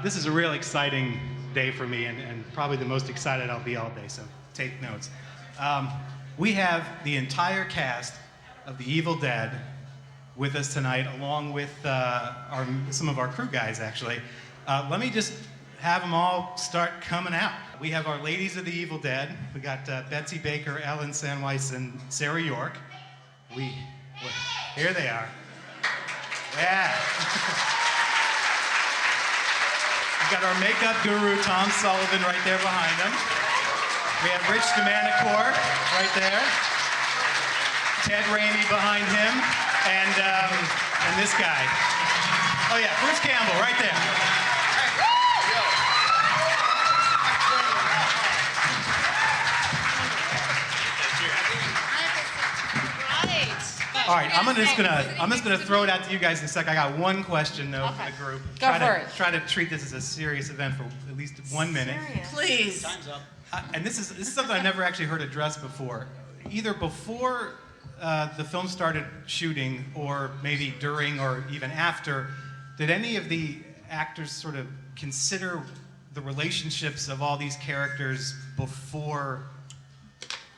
This is a real exciting day for me, and probably the most excited I'll be all day, so take notes. We have the entire cast of The Evil Dead with us tonight, along with some of our crew guys, actually. Let me just have them all start coming out. We have our ladies of The Evil Dead. We got Betsy Baker, Ellen Sandweiss, and Sarah York. Here they are. Yeah. We got our makeup guru, Tom Sullivan, right there behind them. We have Rich DeManicore right there. Ted Raimi behind him. And this guy. Oh yeah, Bruce Campbell right there. All right, I'm just gonna throw it out to you guys in a sec. I got one question though for the group. Try to treat this as a serious event for at least 1 minute. Please. Time's up. And this is something I've never actually heard addressed before. Either before the film started shooting, or maybe during, or even after, did any of the actors sort of consider the relationships of all these characters before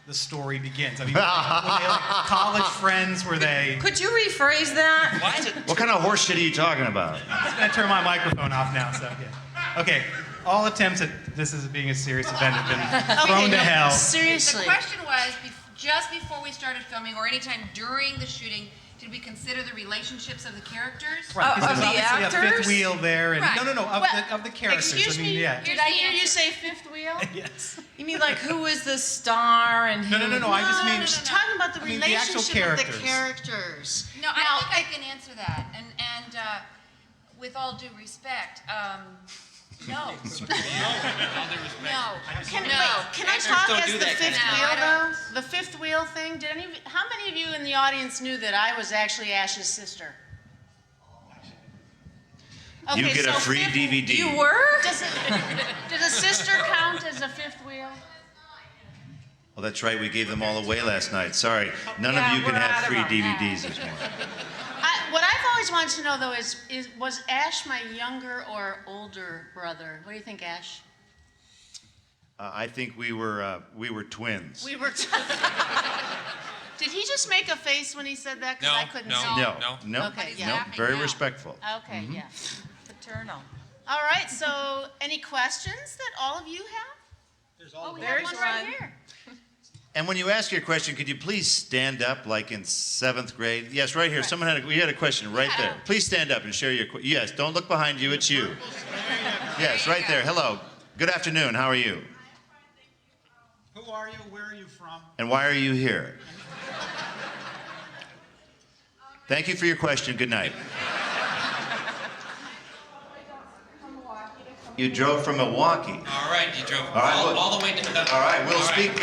the story begins? I mean, were they like college friends? Were they? Could you rephrase that? Why is it? What kind of horse shit are you talking about? I'm just gonna turn my microphone off now. So yeah. Okay. All attempts at this as being a serious event have been thrown to hell. Seriously. The question was, just before we started filming, or anytime during the shooting, did we consider the relationships of the characters? Right, because Of there's the obviously a actors? fifth wheel there, and Right. no, of the characters. Excuse I mean, me, yeah. did I hear you say fifth wheel? Yes. You mean like who is the star and who? No. I just mean. She's talking about the I mean, the actual relationship of the characters. characters. No, I think I can answer that. And with all due respect, no. No. Can No. I talk don't as do the that fifth kind of wheel thing. though? The fifth wheel thing? How many of you in the audience knew that I was actually Ash's sister? You Okay, get a so free fifth- DVD. You were? Did a sister count as a fifth wheel? Oh, that's right. We gave them all away last night. Sorry. None of you can have free DVDs this morning. What I've always wanted to know though is was Ash my younger or older brother? What do you think, Ash? I think we were twins. We were. Did he just make a face when he said that? Because I couldn't see. No. Okay, yeah. laughing Very now. respectful. Okay, yeah. Paternal. All right. So, any questions that all of you have? There's There's one right here. And when you ask your question, could you please stand up like in 7th grade? Yes, right here. Someone we had a question right there. Please stand up and share your question. Yes, don't look behind you. It's you. Yes, right there. Hello. Good afternoon. How are you? Who are you? Where are you from? And why are you here? Thank you for your question. Good night. You drove from Milwaukee. All right, you drove All right, all the way to. All right, we'll speak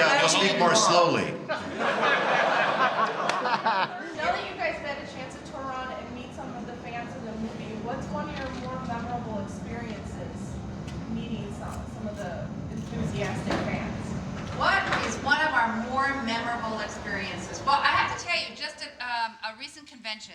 more slowly. Now that you guys had a chance to tour around and meet some of the fans of the movie, what's one of your more memorable experiences meeting some of the enthusiastic fans? What is one of our more memorable experiences? Well, I have to tell you, just at a recent convention,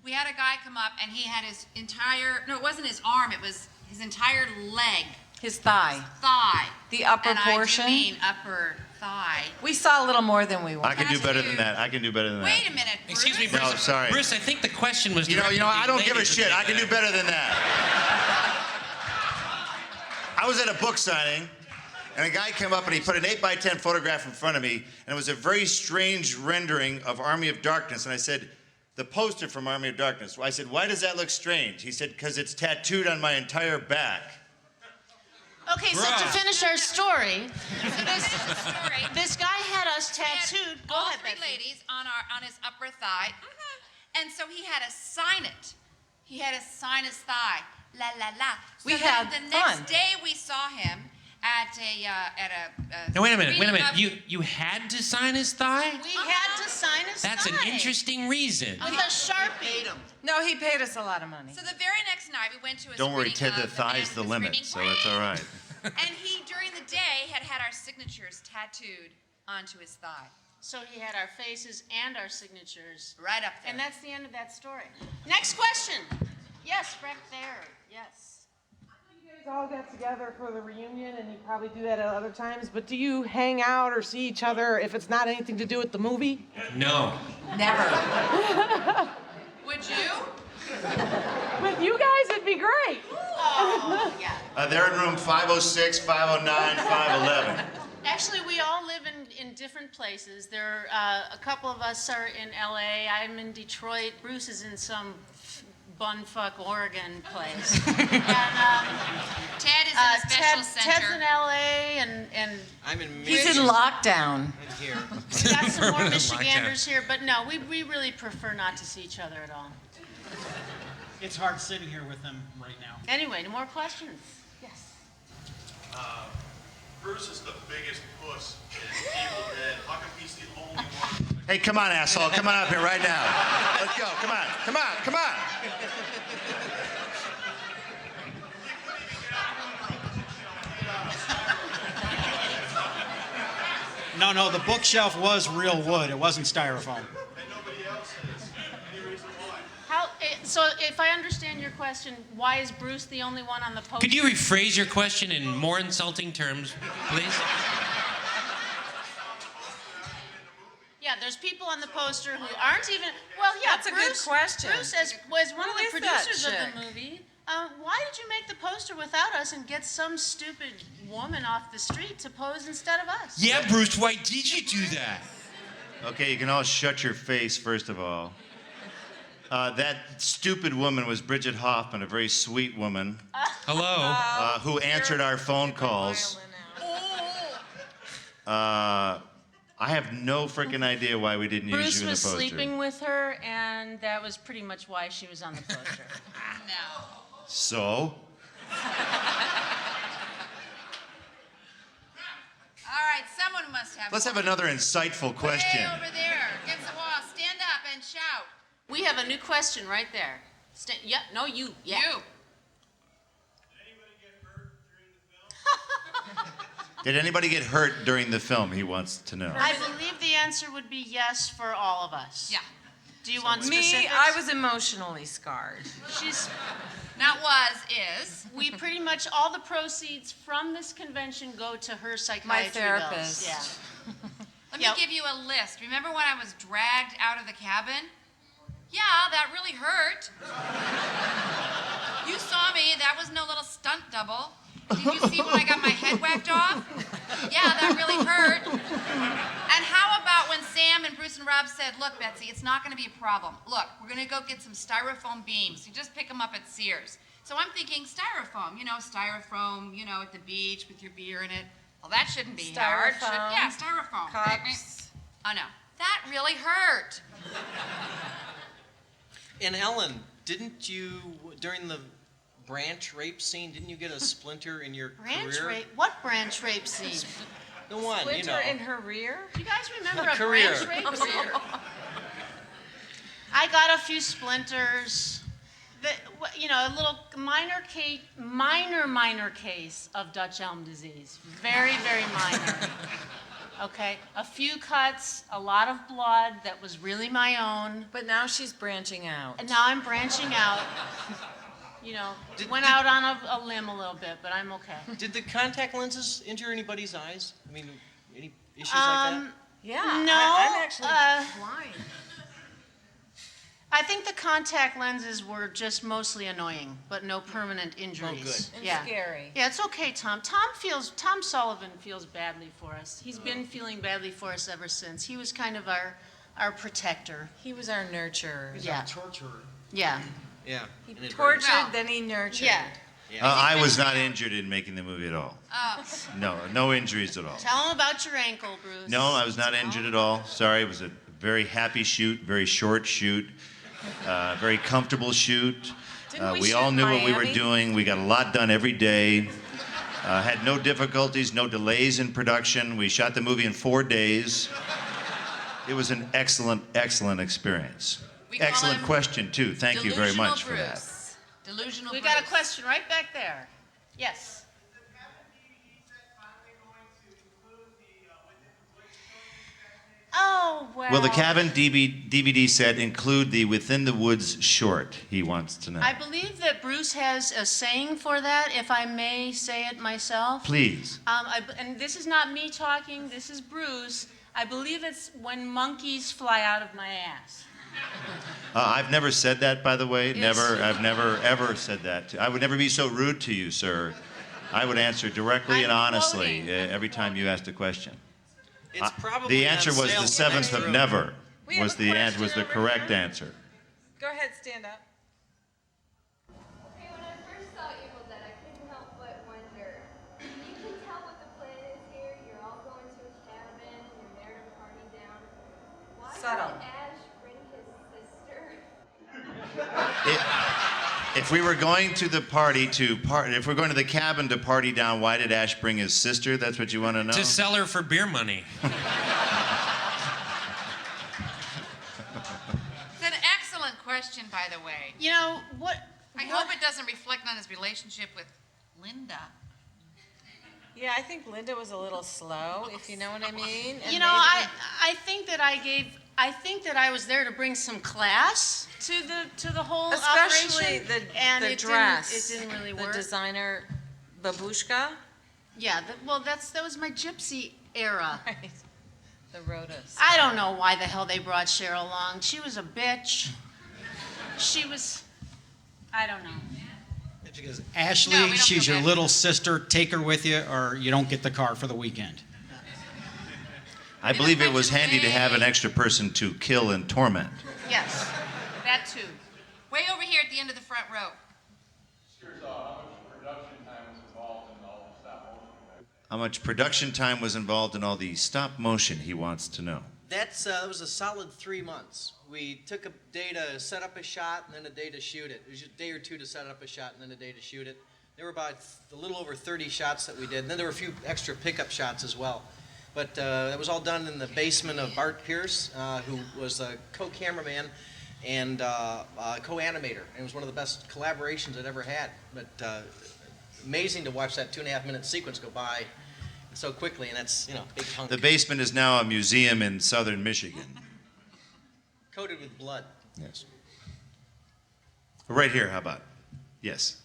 we had a guy come up and he had his entire, no, it wasn't his arm, it was his entire leg. His thigh. Thigh. The upper and portion? I do mean upper thigh. We saw a little more than we I wanted. can do better than that. I can do better than that. Wait a minute, Bruce. Excuse me, Bruce. No, sorry. Bruce, I think the question was. You know, I don't give a shit. I can do better than that. I was at a book signing, and a guy came up and he put an 8x10 photograph in front of me, and it was a very strange rendering of Army of Darkness. And I said, the poster from Army of Darkness. I said, why does that look strange? He said, because it's tattooed on my entire back. Okay, so to finish our story, Story. this guy had us tattooed. Go All ahead, three Betsy. ladies on his upper thigh. And so he had to sign it. He had to sign his thigh. La la la. So We then had the fun. next day we saw him at a Now wait a minute. screening of- You had to sign his thigh? We had to sign his That's an thigh interesting reason. with a Sharpie. No, he paid us a lot of money. So the very next night we went to a Don't worry, screening Ted, the of thigh's Man the with limit, Screaming so that's all right. And he, during the day, had our signatures tattooed onto his thigh. So he had our faces and our signatures. Right up there. And that's the end of that story. Next question. Yes, right there. Yes. You all got together for the reunion, and you probably do that at other times, but do you hang out or see each other if it's not anything to do with the movie? No. Never. Would you? With you guys, it'd be great. Oh, yeah. They're in room 506, 509, 511. Actually, we all live in different places. There are a couple of us are in LA. I'm in Detroit. Bruce is in some bumfuck Oregon place. And Ted is in a special center. Ted's in LA, and I'm in He's Michigan. in lockdown. Here. we got some more We're in Michiganders here. But no, we really prefer not to see each other at all. It's hard sitting here with them right now. Anyway, no more questions? Yes. Bruce is the biggest puss in Evil Dead. How come he's the only one? Hey, come on, asshole. Come on up here right now. Let's go. Come on. Come on. Come on. No, the bookshelf was real wood. It wasn't styrofoam. And nobody else is. Any reason why? So if I understand your question, why is Bruce the only one on the poster? Could you rephrase your question in more insulting terms, please? Yeah, there's people on the poster who aren't even. Well, yeah, That's a good Bruce, question. Bruce was one of Who the is that producers of chick? the movie. Why did you make the poster without us and get some stupid woman off the street to pose instead of us? Yeah, Bruce, why did you do that? Okay, you can all shut your face, first of all. That stupid woman was Bridget Hoffman, a very sweet woman Hello? who answered our phone calls. I have no freaking idea why we didn't use Bruce you in the was poster. sleeping with her, and that was pretty much why she was on the poster. No. So? All right, someone must have. Let's have another insightful question. Way over there, against the wall. Stand up and shout. We have a new question right there. Yeah, no, you. Yeah. You. Did anybody get hurt during the film, he wants to know. I believe the answer would be yes for all of us. Yeah. Do you want Me, specifics? I was emotionally scarred. She's. Not was, is. We pretty much all the proceeds from this convention go to her psychiatry My bills. therapist. Yeah. Let me Yep. give you a list. Remember when I was dragged out of the cabin? Yeah, that really hurt. You saw me. That was no little stunt double. Did you see when I got my head whacked off? Yeah, that really hurt. And how about when Sam and Bruce and Rob said, look, Betsy, it's not going to be a problem. Look, we're going to go get some styrofoam beams. You just pick them up at Sears. So I'm thinking styrofoam, at the beach with your beer in it. Well, that shouldn't be hard. Styrofoam. Yeah, styrofoam. Cups. Oh, no. That really hurt. And Ellen, didn't you, during the branch rape scene, didn't you get a splinter in your Branch career? rape? What branch rape scene? The one, you Splinter know. in her rear? Do you guys remember a Career. branch rape scene? I got a few splinters. A little minor case of Dutch elm disease. Very, very minor. Okay, a few cuts, a lot of blood that was really my own. But now she's branching out. And now I'm branching out. Went out on a limb a little bit, but I'm okay. Did the contact lenses injure anybody's eyes? I mean, any issues like that? Yeah. No, I'm actually blind. I think the contact lenses were just mostly annoying, but no permanent injuries. good. And Yeah. scary. Yeah, it's okay, Tom. Tom Sullivan feels badly for us. He's been feeling badly for us ever since. He was kind of our protector. He was our nurturer. He's Yeah. a torturer. Yeah. Yeah. He and it tortured, Well, then he nurtured. Yeah. I was not injured in making the movie at all. Oh. No injuries at all. Tell him about your ankle, Bruce. No, I was not injured at all. Sorry, it was a very happy shoot, very short shoot, very comfortable shoot. Didn't we We shoot all in knew what we were Miami? doing. We got a lot done every day. Had no difficulties, no delays in production. We shot the movie in 4 days. It was an excellent experience. We call Excellent him question, too. Thank you very Delusional much for that. Bruce. Delusional We Bruce. got a question right back there. Yes. Oh, well. Will the Cabin DVD set include the Within the Woods short? He wants to know. I believe that Bruce has a saying for that, if I may say it myself. Please. And this is not me talking, this is Bruce. I believe it's when monkeys fly out of my ass. I've never said that, by the way. Yes. Never. I've never, ever said that. I would never be so rude to you, sir. I would answer directly and I'm honestly quoting. every time you asked a question. It's probably The answer on was sale the in seventh next of room. never We have was a the question was the over correct here. answer. Go ahead, stand up. Okay, when I first saw Evil Dead, I couldn't help but wonder. You can tell what the plan is here. You're all going to a cabin. You're there to party down. Why Subtle. did Ash bring his sister? If we were going to the party if we're going to the cabin to party down, why did Ash bring his sister? That's what you want to know? To sell her for beer money. It's an excellent question, by the way. You know, I hope it doesn't reflect on his relationship with Linda. Yeah, I think Linda was a little slow, if you know what I mean. And You know, maybe- I think that I think that I was there to bring some class to the whole especially operation. the and the it dress. Didn't really the work. designer babushka. Yeah, that was my gypsy era. Right. The Rhodas. I don't know why the hell they brought Cheryl along. She was a bitch. I don't know. It's because Ashley, No, we don't she's feel your bad. little sister. Take her with you, or you don't get the car for the weekend. I believe it was handy to have an extra person to kill and torment. Yes, that too. Way over here at the end of the front row. How much production time was involved in all the stop motion, he wants to know. That was a solid 3 months. We took a day to set up a shot and then a day to shoot it. It was a day or two to set up a shot and then a day to shoot it. There were about a little over 30 shots that we did. And then there were a few extra pickup shots as well. But that was all done in the basement of Bart Pierce, who was a co-cameraman and co-animator. And it was one of the best collaborations I'd ever had. But amazing to watch that 2.5-minute sequence go by so quickly, and that's, big hunk. The basement is now a museum in southern Michigan. Coated with blood. Yes. Right here, how about? Yes.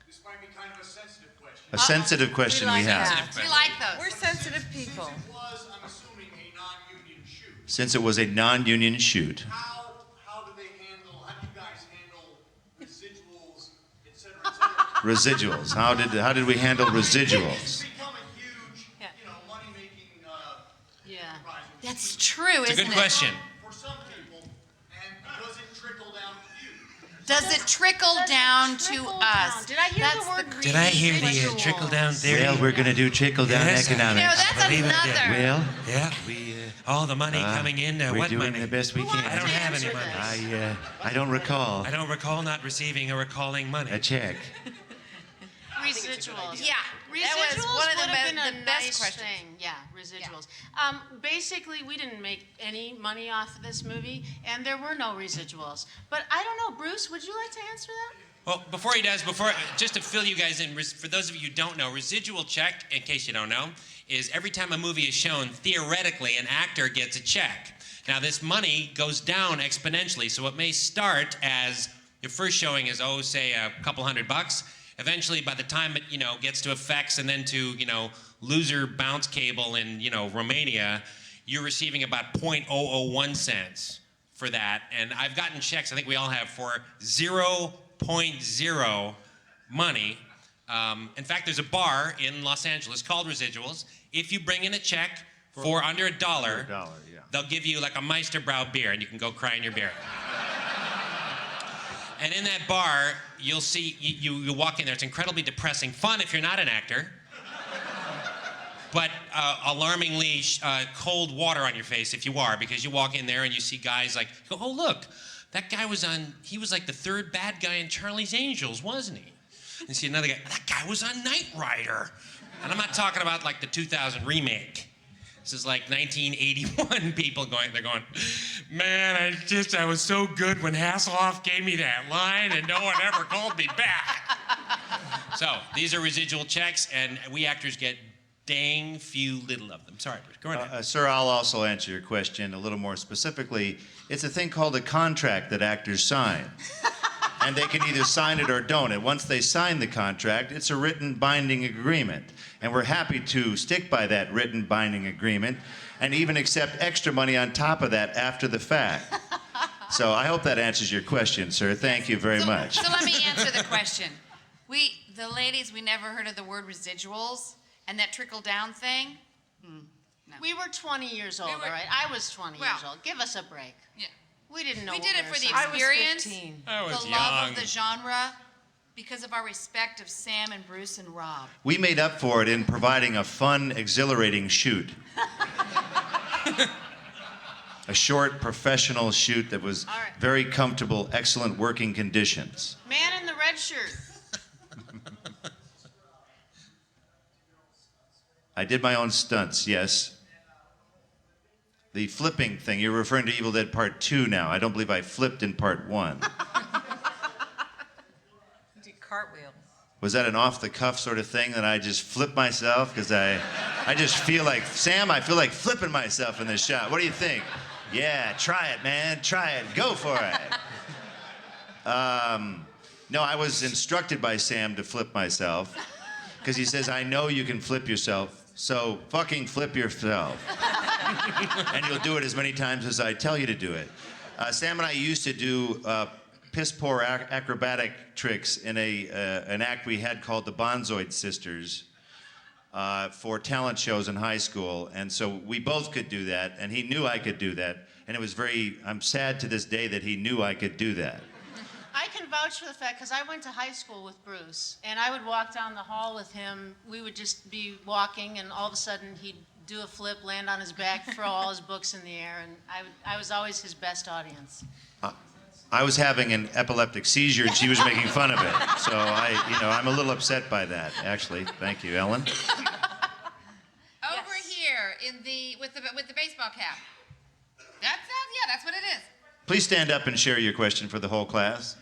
This might be kind of a sensitive question. A sensitive question we like have. that. We like those. We're sensitive people. Since it was, I'm assuming, a non-union shoot, Since it was a non-union shoot, how do you guys handle residuals, et cetera, et cetera? residuals. How did we handle residuals? It's become a huge, money-making Yeah. enterprise. That's true, It's a isn't good it? question. For some people, and does it trickle down to you? Does it trickle down to Trickle us? down. Did I hear That's the word Did I hear the residuals? trickle down theory? Well, we're going to do trickle-down Yes. economics. No, that's Believe it, another. Well, Yeah. we, All the money coming in. we're What doing money? the best we Who wants I can. don't to have answer any money. this? I don't recall I don't recall not receiving or recalling money. a check. Residuals. Yeah, that was one of would have been the a best nice questions. thing. Yeah, residuals. Basically, we didn't make any money off of this movie, and there were no residuals. But I don't know, Bruce, would you like to answer that? Well, before he does, just to fill you guys in, for those of you who don't know, residual check, in case you don't know, is every time a movie is shown, theoretically, an actor gets a check. Now, this money goes down exponentially, so it may start as your first showing is, say, a couple $100. Eventually, by the time it, gets to effects and then to, loser bounce cable in, Romania, you're receiving about 0.001 cents for that. And I've gotten checks, I think we all have, for 0.0 money. In fact, there's a bar in Los Angeles called Residuals. If you bring in a check for under $1, yeah. they'll give you like a Meisterbrow beer, and you can go cry in your beer. And in that bar, you'll see, you walk in there, it's incredibly depressing. Fun if you're not an actor, but alarmingly cold water on your face if you are, because you walk in there and you see guys like, oh look, that guy he was like the third bad guy in Charlie's Angels, wasn't he? And you see another guy, that guy was on Knight Rider. And I'm not talking about like the 2000 remake. This is like 1981 people they're going, man, I was so good when Hasselhoff gave me that line and no one ever called me back. So these are residual checks, and we actors get dang few little of them. Sorry, Bruce. Go right ahead. Sir, I'll also answer your question a little more specifically. It's a thing called a contract that actors sign. And they can either sign it or don't. And once they sign the contract, it's a written binding agreement. And we're happy to stick by that written binding agreement and even accept extra money on top of that after the fact. So I hope that answers your question, sir. Thank you very much. So let me answer the question. The ladies, we never heard of the word residuals and that trickle down thing. No. We were 20 years old, all right? I was 20 years old. Give us a break. Yeah. We didn't know We what did it we for were the saying. experience, I was the love young. of the genre, because of our respect of Sam and Bruce and Rob. We made up for it in providing a fun, exhilarating shoot. A short, professional shoot that was All right. very comfortable, excellent working conditions. Man in the red shirt. I did my own stunts, yes. The flipping thing, you're referring to Evil Dead Part 2 now. I don't believe I flipped in Part 1. Do cartwheels. Was that an off-the-cuff sort of thing that I just flipped myself? Because I just feel like, Sam, I feel like flipping myself in this shot. What do you think? Yeah, try it, man. Try it. Go for it. No, I was instructed by Sam to flip myself because he says, I know you can flip yourself, so fucking flip yourself. And you'll do it as many times as I tell you to do it. Sam and I used to do piss-poor acrobatic tricks in an act we had called the Bonzoid Sisters for talent shows in high school. And so we both could do that, and he knew I could do that. And it was I'm sad to this day that he knew I could do that. I can vouch for the fact, because I went to high school with Bruce, and I would walk down the hall with him. We would just be walking, and all of a sudden he'd do a flip, land on his back, throw all his books in the air, and I was always his best audience. I was having an epileptic seizure, and she was making fun of it. So I'm a little upset by that, actually. Thank you, Ellen. Over here with the baseball cap. That's what it is. Please stand up and share your question for the whole class.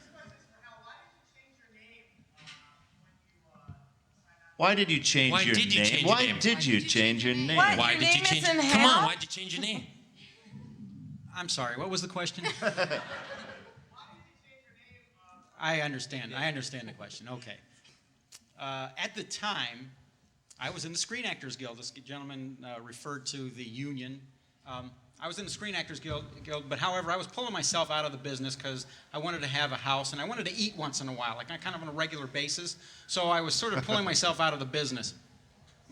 Why did you change your name? Why did you change your name? What? Why Your did you name change? is in Come on, hell? why'd you change your name? I'm sorry, what was the question? I understand the question, okay. At the time, I was in the Screen Actors Guild. This gentleman referred to the union. I was in the Screen Actors Guild, but however, I was pulling myself out of the business because I wanted to have a house and I wanted to eat once in a while, like kind of on a regular basis. So I was sort of pulling myself out of the business.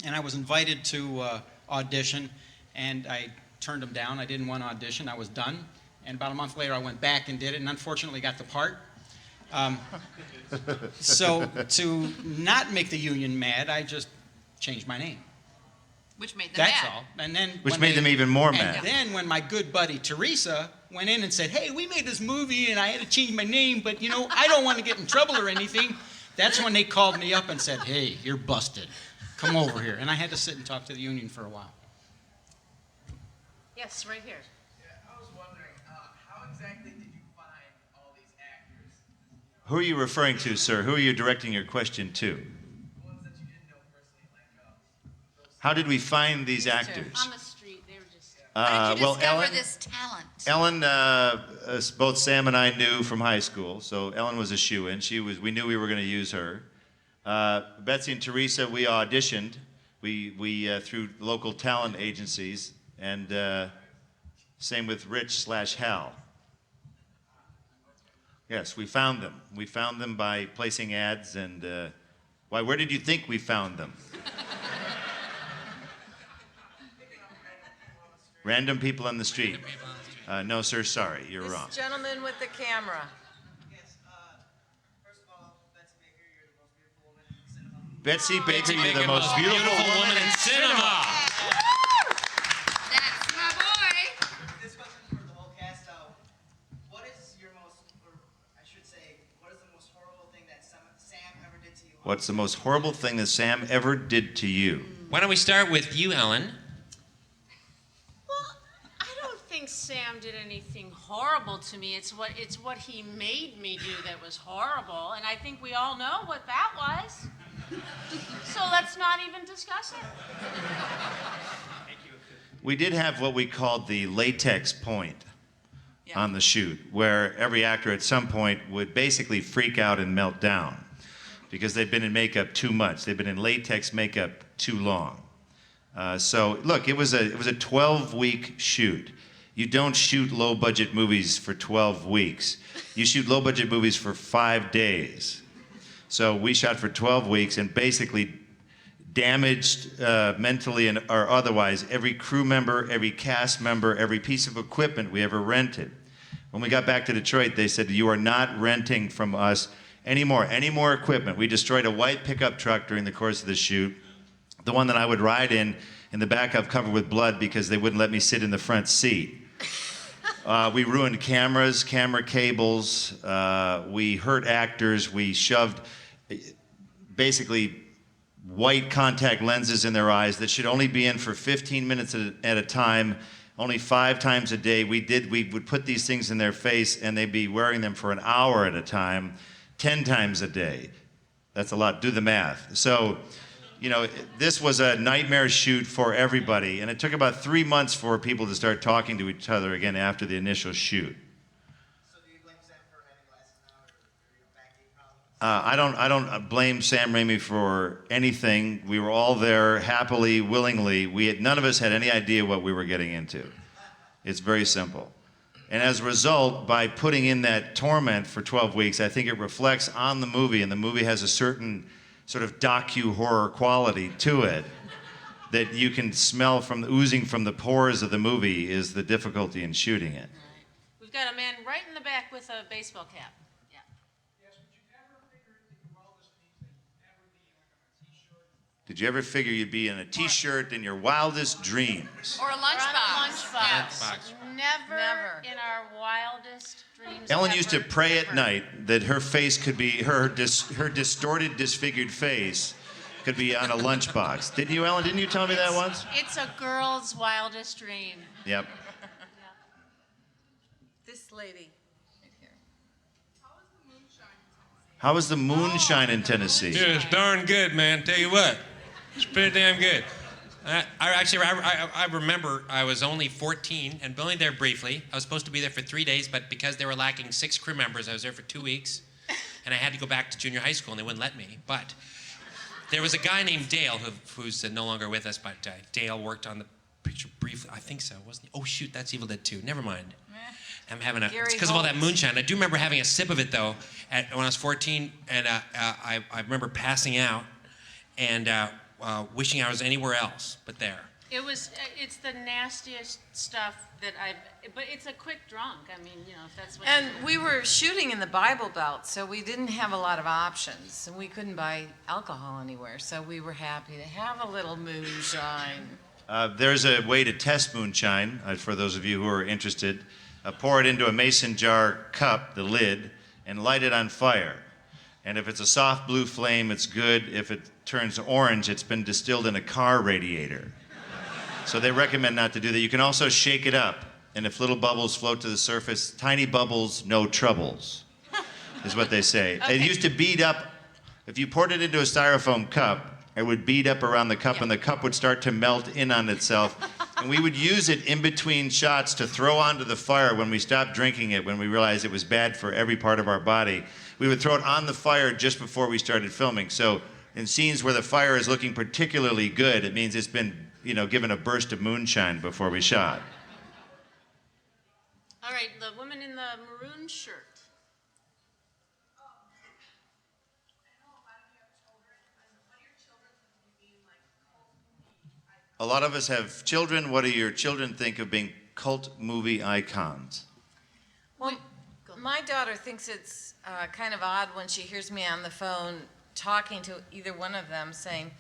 And I was invited to audition, and I turned them down. I didn't want to audition. I was done. And about a month later, I went back and did it, and unfortunately got the part. So to not make the union mad, I just changed my name. Which made them That's mad. all. And then Which when made them even more mad. And then when my good buddy Teresa went in and said, hey, we made this movie and I had to change my name, but I don't want to get in trouble or anything, that's when they called me up and said, hey, you're busted. Come over here. And I had to sit and talk to the union for a while. Yes, right here. I was wondering, how exactly did you find all these actors? Who are you referring to, sir? Who are you directing your question to? The ones that you didn't know personally, like How did we find these actors? On the street, they were just... How did you discover Ellen, this talent? Ellen, both Sam and I knew from high school, so Ellen was a shoo-in. We knew we were going to use her. Betsy and Teresa, we auditioned. We through local talent agencies, and same with Rich/Hal. Yes, we found them. We found them by placing ads, and why? Where did you think we found them? Random people on the street. No, sir, sorry, you're wrong. This gentleman with the camera. first of all, Betsy Baker, you're the most beautiful woman in cinema. Betsy Baker, you're the most beautiful woman in cinema. That's my boy. This question for the whole cast. What is your most, or I should say, what is the most horrible thing that Sam ever did to you? What's the most horrible thing that Sam ever did to you? Why don't we start with you, Ellen? Well, I don't think Sam did anything horrible to me. It's what he made me do that was horrible, and I think we all know what that was. So let's not not even discuss it. We did have what we called the latex point on the shoot, where every actor at some point would basically freak out and melt down because they've been in makeup too much. They've been in latex makeup too long. So look, it was a 12-week shoot. You don't shoot low-budget movies for 12 weeks. You shoot low-budget movies for 5 days. So we shot for 12 weeks and basically damaged mentally and or otherwise every crew member, every cast member, every piece of equipment we ever rented. When we got back to Detroit, they said, "You are not renting from us any more equipment." We destroyed a white pickup truck during the course of the shoot, the one that I would ride in the back of covered with blood because they wouldn't let me sit in the front seat. We ruined cameras, camera cables, we hurt actors, we shoved basically white contact lenses in their eyes that should only be in for 15 minutes at a time, only 5 times a day. We would put these things in their face and they'd be wearing them for an hour at a time, 10 times a day. That's a lot, do the math. So, you know, this was a nightmare shoot for everybody, and it took about 3 months for people to start talking to each other again after the initial shoot. So do you blame Sam for having glasses now, or backache problems? I don't blame Sam Raimi for anything. We were all there happily, willingly. None of us had any idea what we were getting into. It's very simple. And as a result, by putting in that torment for 12 weeks, I think it reflects on the movie, and the movie has a certain sort of docu-horror quality to it that you can smell from oozing from the pores of the movie is the difficulty in shooting it. We've got a man right in the back with a baseball cap. Yeah. Did you ever figure you'd be in a t-shirt in your wildest dreams? Or a lunchbox. Lunchbox. Never in our wildest dreams. Ellen used to ever, pray at ever. night that her face could be, her distorted, disfigured face could be on a lunchbox. Didn't you, Ellen? Didn't you tell me that once? It's a girl's wildest dream. Yep. This lady right here. How was the moonshine in Tennessee? Dude, it's darn good, man. Tell you what, it's pretty damn good. I remember I was only 14 and only there briefly. I was supposed to be there for 3 days, but because they were lacking 6 crew members, I was there for 2 weeks, and I had to go back to junior high school, and they wouldn't let me. But there was a guy named Dale who's no longer with us, but Dale worked on the picture briefly. I think so, wasn't he? Oh shoot, that's Evil Dead 2. Never mind. I'm having it's because of all that moonshine. I do remember having a sip of it though when I was 14, and I remember passing out and wishing I was anywhere else but there. It's the nastiest stuff that but it's a quick drunk. I mean, you know, if that's what. And we were shooting in the Bible Belt, so we didn't have a lot of options, and we couldn't buy alcohol anywhere, so we were happy to have a little moonshine. There's a way to test moonshine, for those of you who are interested. Pour it into a mason jar cup, the lid, and light it on fire. And if it's a soft blue flame, it's good. If it turns orange, it's been distilled in a car radiator. So they recommend not to do that. You can also shake it up, and if little bubbles float to the surface, tiny bubbles, no troubles, is what they say. Okay. It used to bead up. If you poured it into a styrofoam cup, it would bead up around the cup, and the cup would start to melt in on itself. And we would use it in between shots to throw onto the fire when we stopped drinking it, when we realized it was bad for every part of our body. We would throw it on the fire just before we started filming. So in scenes where the fire is looking particularly good, it means it's been, given a burst of moonshine before we shot. All right, the woman in the maroon shirt. A lot of us have children. What do your children think of being cult movie icons? Well, my daughter thinks it's kind of odd when she hears me on the phone talking to either one of them saying,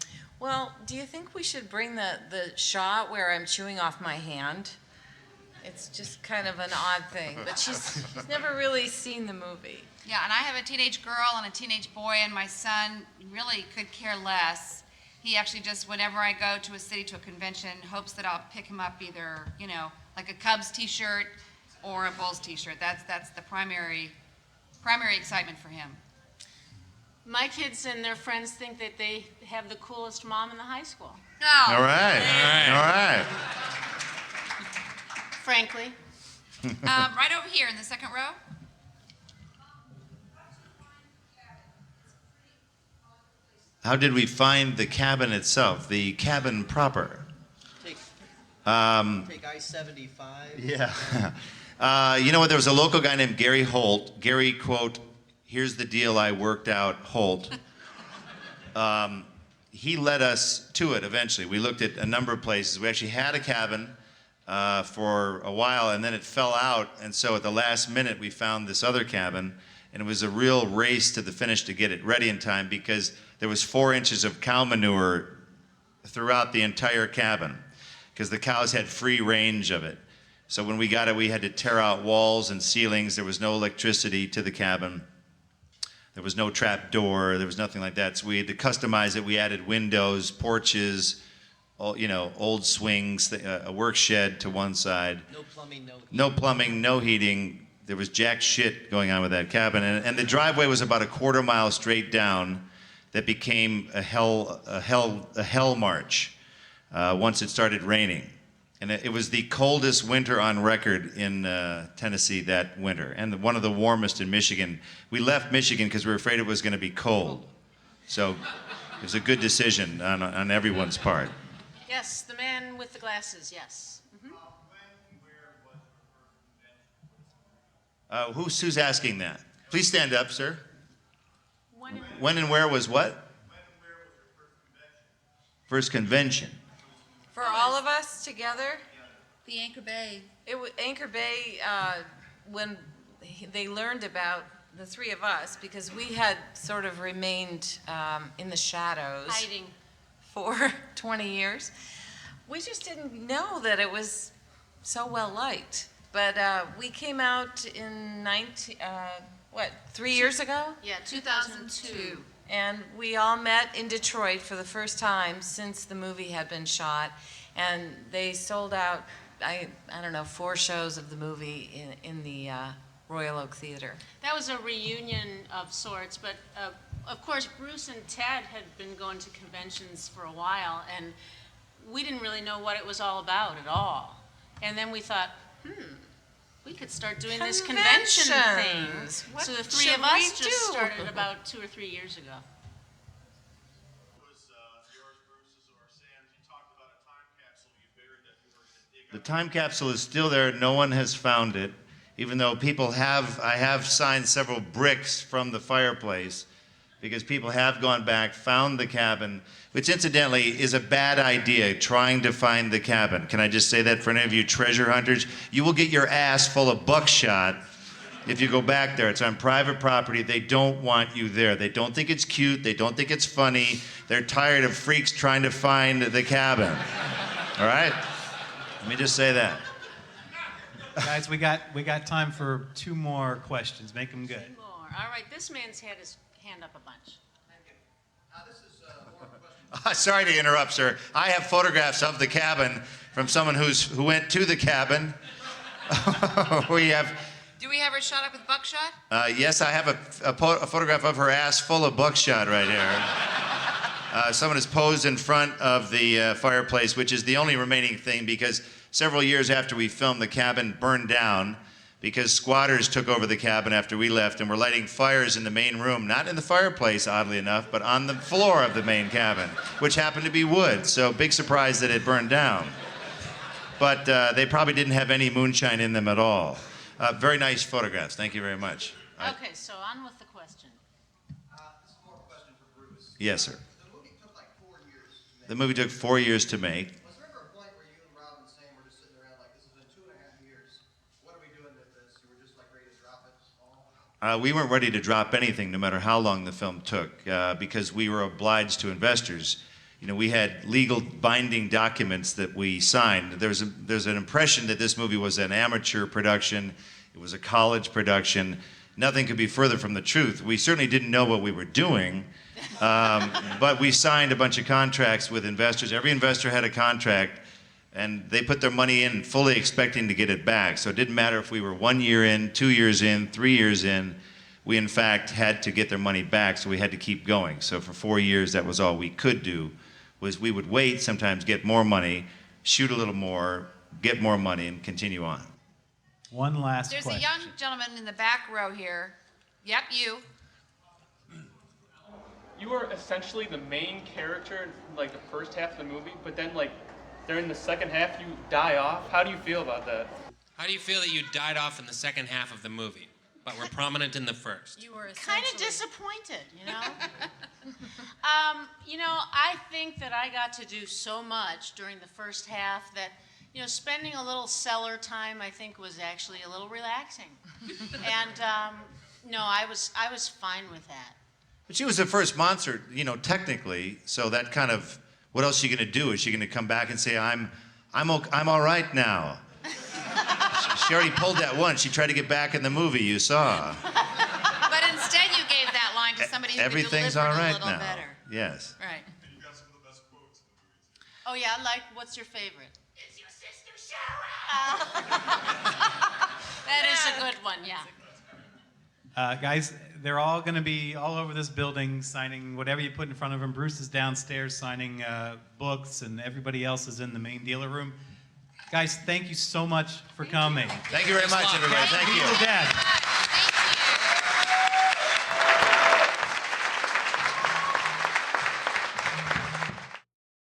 well, do you think we should bring the shot where I'm chewing off my hand? It's just kind of an odd thing, but she's never really seen the movie. Yeah, and I have a teenage girl and a teenage boy, and my son really could care less. He actually just, whenever I go to a city, to a convention, hopes that I'll pick him up either, like a Cubs t-shirt or a Bulls t-shirt. That's the primary excitement for him. My kids and their friends think that they have the coolest mom in the high school, No. All right. All right. frankly. Right over here in the second row. How did we find the cabin itself, the cabin proper? Take Take I-75. Yeah. You know what? There was a local guy named Gary Holt. Gary, quote, "Here's the deal I worked out, Holt." He led us to it eventually. We looked at a number of places. We actually had a cabin for a while, and then it fell out. And so at the last minute, we found this other cabin. And it was a real race to the finish to get it ready in time because there was 4 inches of cow manure throughout the entire cabin because the cows had free range of it. So when we got it, we had to tear out walls and ceilings. There was no electricity to the cabin. There was no trap door. There was nothing like that. So we had to customize it. We added windows, porches, old swings, a work shed to one side. No plumbing, no heat. No plumbing, no heating. There was jack shit going on with that cabin. And the driveway was about a quarter mile straight down that became a hell march once it started raining. And it was the coldest winter on record in Tennessee that winter, and one of the warmest in Michigan. We left Michigan because we were afraid it was going to be cold. So it was a good decision on everyone's part. Yes, the man with the glasses, yes. Who's asking that? Please stand up, sir. When and When and where was what? First convention. For all of us together, The Anchor Bay. Anchor Bay, when they learned about the three of us, because we had sort of remained in the shadows hiding. for 20 years, we just didn't know that it was so well liked. But we came out in 3 years ago? Yeah, 2002. And we all met in Detroit for the first time since the movie had been shot. And they sold out, I don't know, 4 shows of the movie in the Royal Oak Theater. That was a reunion of sorts, but of course Bruce and Ted had been going to conventions for a while, and we didn't really know what it was all about at all. And then we thought, we could start doing this convention thing. Conventions. What So the three should of us we just do? started about 2 or 3 years ago. The time capsule is still there. No one has found it, even though I have signed several bricks from the fireplace because people have gone back, found the cabin, which incidentally is a bad idea, trying to find the cabin. Can I just say that for any of you treasure hunters? You will get your ass full of buckshot if you go back there. It's on private property. They don't want you there. They don't think it's cute. They don't think it's funny. They're tired of freaks trying to find the cabin. All right? Let me just say that. Guys, we got time for 2 more questions. Make them good. More. All right, this man's had his hand up a bunch. Sorry to interrupt, sir. I have photographs of the cabin from someone who went to the cabin. We have. Do we have her shot up with buckshot? Yes, I have a photograph of her ass full of buckshot right here. Someone has posed in front of the fireplace, which is the only remaining thing because several years after we filmed, the cabin burned down because squatters took over the cabin after we left and were lighting fires in the main room, not in the fireplace, oddly enough, but on the floor of the main cabin, which happened to be wood. So big surprise that it burned down. But they probably didn't have any moonshine in them at all. Very nice photographs. Thank you very much. Okay, so on with the question. This is more a question for Bruce. Yes, sir. The movie took like 4 years to make. The movie took 4 years to make. Was there ever a point where you and Robin and Sam were just sitting around like, this has been 2.5 years. What are we doing with this? You were just like ready to drop it all? We weren't ready to drop anything, no matter how long the film took, because we were obliged to investors. You know, we had legal binding documents that we signed. There's an impression that this movie was an amateur production. It was a college production. Nothing could be further from the truth. We certainly didn't know what we were doing, but we signed a bunch of contracts with investors. Every investor had a contract, and they put their money in fully expecting to get it back. So it didn't matter if we were 1 year in, 2 years in, 3 years in. we in fact had to get their money back, so we had to keep going. So for 4 years, that was all we could do, was we would wait, sometimes get more money, shoot a little more, get more money, and continue on. One last There's question. a young gentleman in the back row here. Yep, you. You are essentially the main character in like the first half of the movie, but then like during the second half you die off. How do you feel about that? How do you feel that you died off in the second half of the movie, but were prominent in the first? You were Kind of disappointed, you know? I think that I got to do so much during the first half that, spending a little cellar time, I think, was actually a little relaxing. And, no, I was fine with that. But she was the first monster, technically, so that kind of, what else is she gonna do? Is she gonna come back and say, I'm all right now? She already pulled that once. She tried to get back in the movie, you saw. But instead you gave that line to somebody who Everything's could all deliver it a right little now. better. Yes. Right. Oh, yeah, what's your favorite? Is your sister showing? That is a good one, yeah. Guys, they're all going to be all over this building signing whatever you put in front of them. Bruce is downstairs signing books, and everybody else is in the main dealer room. Guys, thank you so much for coming. Thank you very much, everybody. Thank you. Dad.